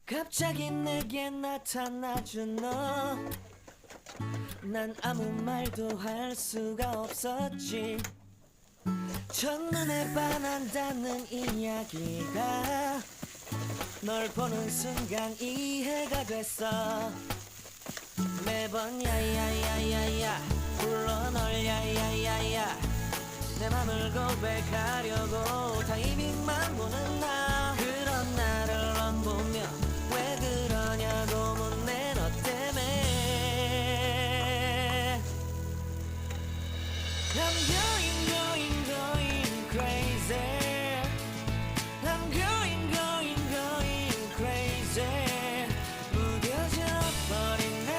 갑자기 내게 나타나준 너, 난 아무 말도 할 수가 없었지. 첫눈에 반한다는 이야기가 널 보는 순간 이해가 됐어. 매번 야야야야야 불러 널 야야야야, 내 맘을 고백하려고 타이밍만 보는 나. 그런 나를 넌 보며 왜 그러냐고 묻네. 너 때문에 I'm going crazy. I'm going crazy. 무뎌져 버린 내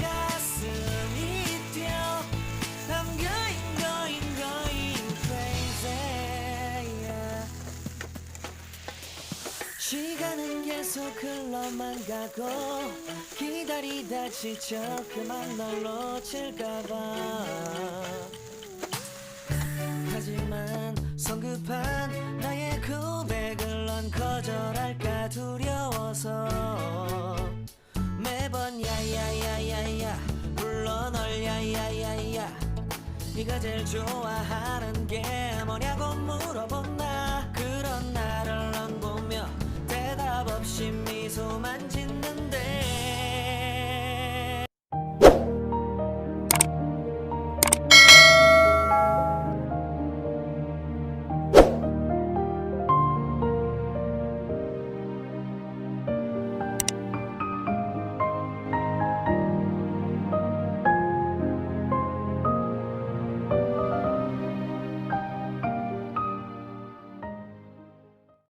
가슴이 뛰어. I'm going crazy, yeah. 시간은 계속 흘러만 가고 기다리다 지쳐 그만 널 놓칠까봐. 하지만 성급한 나의 고백을 넌 거절할까 두려워서 매번 야야야야야 불러 널 야야야야. 네가 제일 좋아하는 게 뭐냐고 물어본 나. 그런 나를 넌 보며 대답 없이 미소만 짓